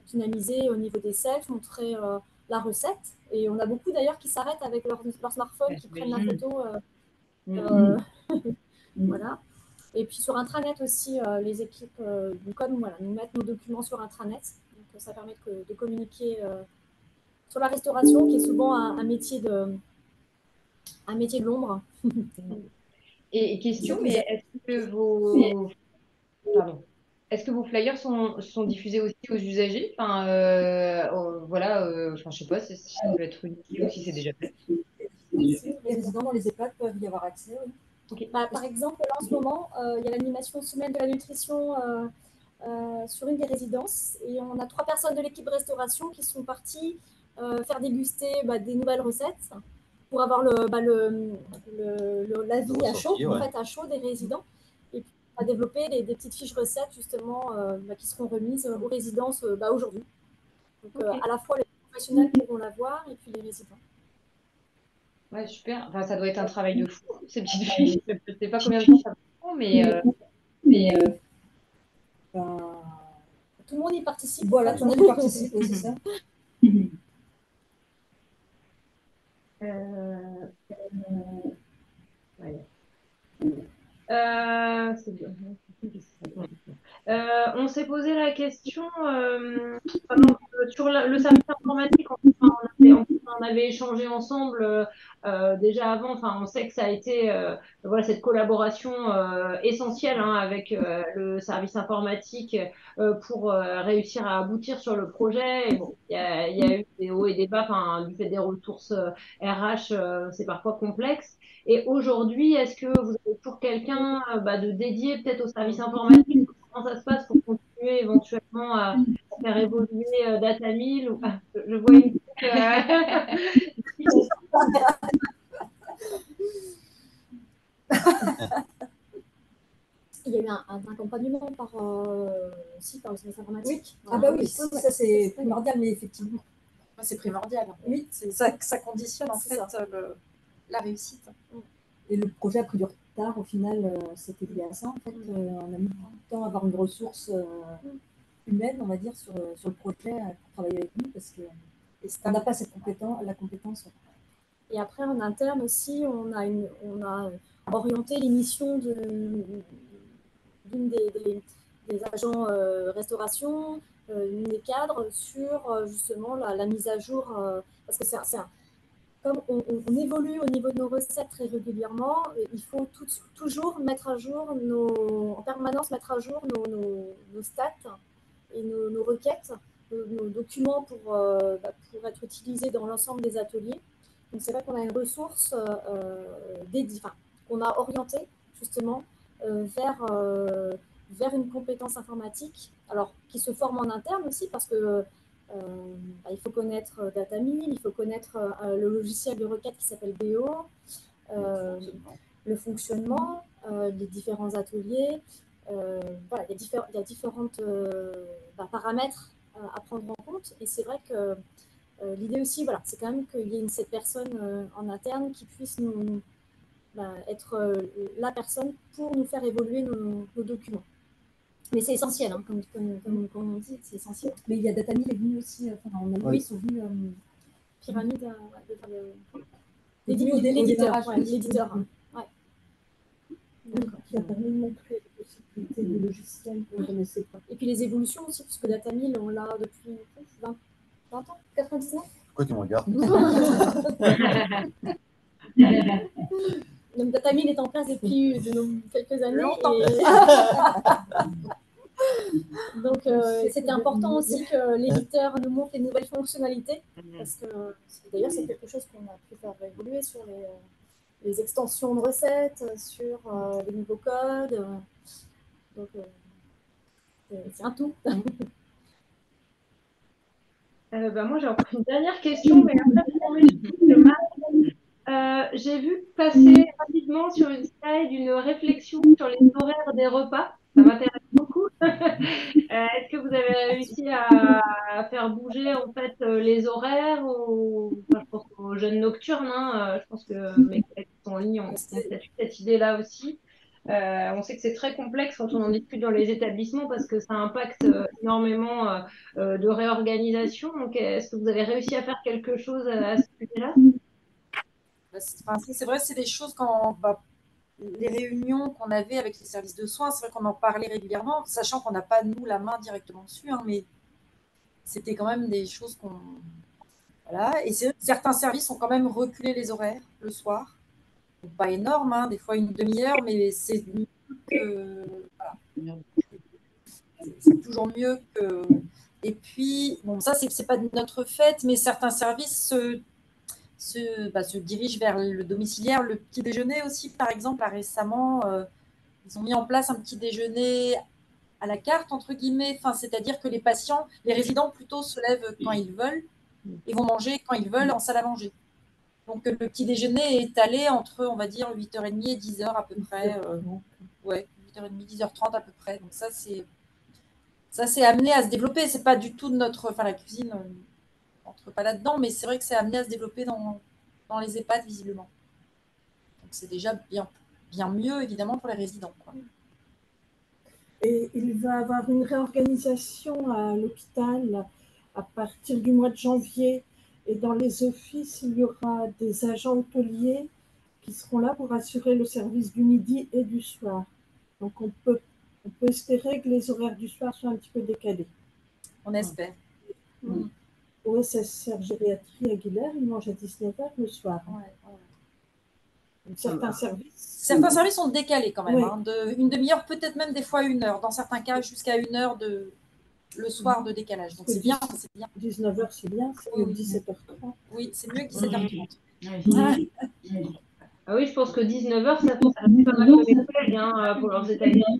dynamiser au niveau des selfs, montrer la recette. Et on a beaucoup d'ailleurs qui s'arrêtent avec leur smartphone, qui prennent la photo. Voilà. Et puis sur intranet aussi, les équipes du com nous mettent nos documents sur intranet. Donc ça permet de communiquer sur la restauration, qui est souvent un métier de l'ombre. Et question, mais est-ce que vos flyers sont diffusés aussi aux usagers? Je sais pas si ça peut être utile ou si c'est déjà fait. Les résidents dans les EHPAD peuvent y avoir accès, oui. Okay. Par exemple, là, en ce moment, il y a l'animation semaine de la nutrition sur une des résidences. Et on a 3 personnes de l'équipe restauration qui sont parties faire déguster des nouvelles recettes pour avoir l'avis à chaud, à chaud des résidents. Et puis, on va développer des petites fiches recettes, justement, qui seront remises aux résidences aujourd'hui. Donc, à la fois les professionnels pourront la voir et puis les résidents. Ouais, super. Enfin, ça doit être un travail de fou, ces petites fiches. Je ne sais pas combien de temps ça prend, mais tout le monde y participe. Voilà, tout le monde y participe, oui, c'est ça. C'est bien. On s'est posé la question sur le service informatique. On avait échangé ensemble déjà avant. Enfin, on sait que ça a été cette collaboration essentielle avec le service informatique pour réussir à aboutir sur le projet. Et bon, il y a eu des hauts et des bas. Du fait des ressources RH, c'est parfois complexe. Et aujourd'hui, est-ce que vous avez toujours quelqu'un de dédié peut-être au service informatique? Comment ça se passe pour continuer éventuellement à faire évoluer Datamil je vois une Il y a eu un accompagnement par le service informatique. Oui. Ah bah oui, ça c'est primordial, mais effectivement. C'est primordial. Oui, ça conditionne en fait la réussite. Et le projet a pris du retard, au final, c'était lié à ça. En fait, on a mis beaucoup de temps à avoir une ressource humaine, on va dire, sur le projet pour travailler avec nous, parce qu'on n'a pas la compétence. Et après, en interne aussi, on a orienté l'émission d'une des agents restauration, une des cadres, sur justement la mise à jour, parce que comme on évolue au niveau de nos recettes très régulièrement, il faut toujours mettre à jour en permanence mettre à jour nos stats et nos requêtes, nos documents pour être utilisés dans l'ensemble des ateliers. Donc c'est vrai qu'on a une ressource dédiée, qu'on a orientée justement vers une compétence informatique, alors qui se forme en interne aussi, parce que il faut connaître Datamil, il faut connaître le logiciel de requête qui s'appelle BO, le fonctionnement, les différents ateliers. Il y a différents paramètres à prendre en compte. Et c'est vrai que l'idée aussi, c'est quand même qu'il y ait cette personne en interne qui puisse être la personne pour nous faire évoluer nos documents. Mais c'est essentiel, comme on dit, c'est essentiel. Mais il y a Datamil est venu aussi, ils sont venus pyramide, l'éditeur. Qui a permis de montrer les possibilités de logiciels qu'on ne connaissait pas. Et puis les évolutions aussi, puisque Datamil, on l'a depuis 20 ans, 99. Pourquoi tu me regardes? Donc Datamil est en place depuis quelques années. Donc c'était important aussi que l'éditeur nous montre les nouvelles fonctionnalités, parce que d'ailleurs c'est quelque chose qu'on a pu faire évoluer sur les extensions de recettes, sur les nouveaux codes. Donc, c'est un tout. Moi, j'ai encore une dernière question, mais après, j'ai vu passer rapidement sur une slide une réflexion sur les horaires des repas. Ça m'intéresse beaucoup. Est-ce que vous avez réussi à faire bouger en fait les horaires enfin, je pense aux jeunes nocturnes, hein, je pense que mes collègues qui sont en ligne ont peut-être eu cette idée-là aussi. On sait que c'est très complexe quand on en discute dans les établissements parce que ça impacte énormément de réorganisation. Donc, est-ce que vous avez réussi à faire quelque chose à ce sujet-là? Enfin, c'est vrai, c'est des choses quand les réunions qu'on avait avec les services de soins, c'est vrai qu'on en parlait régulièrement, sachant qu'on n'a pas, nous, la main directement dessus, hein, mais c'était quand même des choses qu'on... Voilà. Et certains services ont quand même reculé les horaires le soir. Donc, pas énorme, hein, des fois une demi-heure, mais c'est mieux que... Voilà. C'est toujours mieux que... Et puis, bon, ça, c'est pas de notre fait, mais certains services se dirigent vers le domiciliaire, le petit déjeuner aussi, par exemple. Là, récemment, ils ont mis en place un petit déjeuner à la carte, entre guillemets. Enfin, c'est-à-dire que les patients, les résidents plutôt se lèvent quand ils veulent et vont manger quand ils veulent en salle à manger. Donc, le petit déjeuner est étalé entre, on va dire, 8h30 et 10h à peu près. Ouais, 8h30, 10h30 à peu près. Donc, ça, c'est amené à se développer. C'est pas du tout de notre... Enfin, la cuisine n'entre pas là-dedans, mais c'est vrai que c'est amené à se développer dans les EHPAD, visiblement. Donc, c'est déjà bien mieux, évidemment, pour les résidents, quoi. Et il va y avoir une réorganisation à l'hôpital à partir du mois de janvier. Et dans les offices, il y aura des agents hôteliers qui seront là pour assurer le service du midi et du soir. Donc on peut espérer que les horaires du soir soient un petit peu décalés. On espère. Au SSR Gériatrie Aguilère, ils mangent à 19h le soir. Donc, certains services sont décalés quand même, hein, une demi-heure, peut-être même des fois 1 heure, dans certains cas jusqu'à 1 heure le soir de décalage. Donc c'est bien, 19h c'est bien, c'est mieux que 17h30. Oui, c'est mieux que 17h30. Ah oui, je pense que 19h, ça fait pas mal de mes collègues hein, pour leurs établissements.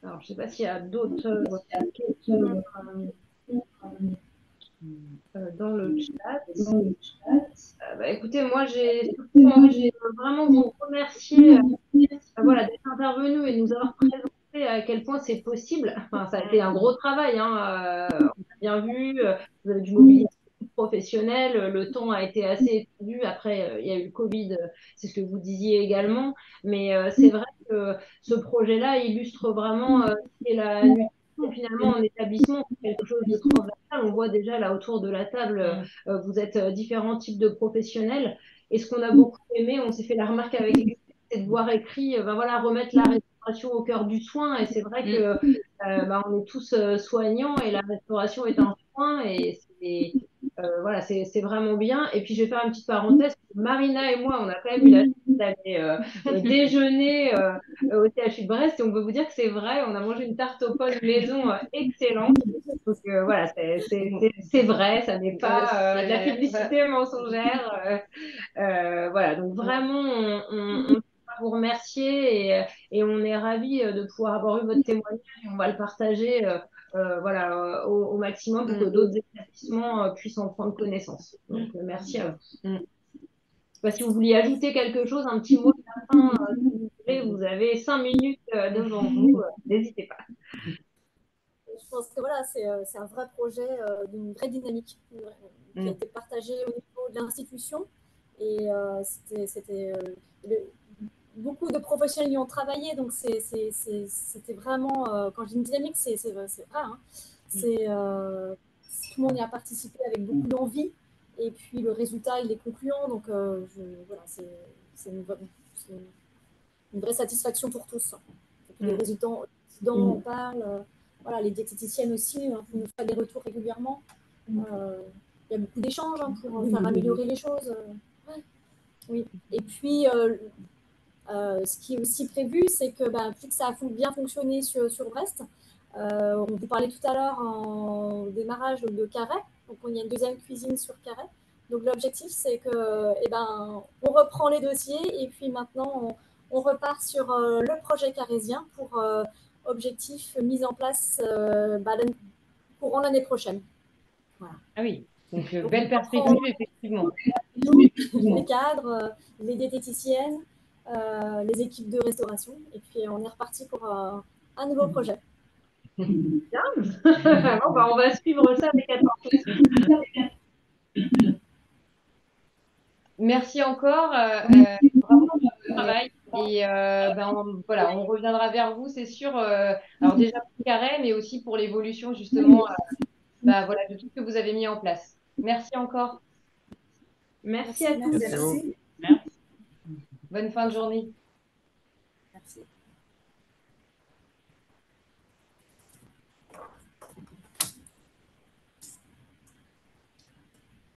Alors, je ne sais pas s'il y a d'autres questions dans le chat. Écoutez, moi, j'ai envie de vraiment vous remercier d'être intervenu et de nous avoir présenté à quel point c'est possible. Enfin, ça a été un gros travail, hein, on a bien vu, vous avez dû mobiliser professionnels, le temps a été assez étendu. Après, il y a eu le Covid, c'est ce que vous disiez également. Mais c'est vrai que ce projet-là illustre vraiment la nutrition finalement en établissement, quelque chose de transversal. On voit déjà là autour de la table, vous êtes différents types de professionnels. Et ce qu'on a beaucoup aimé, on s'est fait la remarque avec les c'est de voir écrit, remettre la restauration au cœur du soin. Et c'est vrai que on est tous soignants et la restauration est un soin et c'est vraiment bien. Et puis je vais faire une petite parenthèse. Marina et moi, on a quand même eu la chance d'aller déjeuner au THU de Brest et on peut vous dire que c'est vrai. On a mangé une tarte aux pommes maison excellente. Donc voilà, c'est vrai, ça n'est pas de la publicité mensongère. Voilà, donc vraiment, on vous remercier et on est ravis de pouvoir avoir eu votre témoignage et on va le partager au maximum pour que d'autres établissements puissent en prendre connaissance. Donc merci à vous. Je ne sais pas si vous vouliez ajouter quelque chose, un petit mot de la fin, si vous voulez, vous avez 5 minutes devant vous, n'hésitez pas. Je pense que voilà, c'est un vrai projet d'une vraie dynamique qui a été partagé au niveau de l'institution. Et beaucoup de professionnels y ont travaillé, donc c'était vraiment, quand je dis une dynamique, c'est vrai. Hein. Tout le monde y a participé avec beaucoup d'envie, et puis le résultat, il est concluant, donc c'est une vraie satisfaction pour tous. Et puis les résultats dont on parle, les diététiciennes aussi, vous nous faites des retours régulièrement. Il y a beaucoup d'échanges pour faire améliorer les choses. Oui. Et puis, ce qui est aussi prévu, c'est que vu que ça a bien fonctionné sur Brest, on vous parlait tout à l'heure en démarrage de Carhaix, donc il y a une deuxième cuisine sur Carhaix. Donc l'objectif, c'est que, on reprend les dossiers et puis maintenant, on repart sur le projet carésien pour objectif mise en place courant l'année prochaine. Voilà. Ah oui, donc belle perspective, effectivement. Les cadres, les diététiciennes, les équipes de restauration, et puis on est reparti pour un nouveau projet. Bien. Bon, on va suivre ça avec attention. Merci encore. Bravo pour votre travail. Et voilà, on reviendra vers vous, c'est sûr. Alors déjà pour le carré, mais aussi pour l'évolution justement voilà, de tout ce que vous avez mis en place. Merci encore. Merci à tous. Merci. Bonne fin de journée. Merci.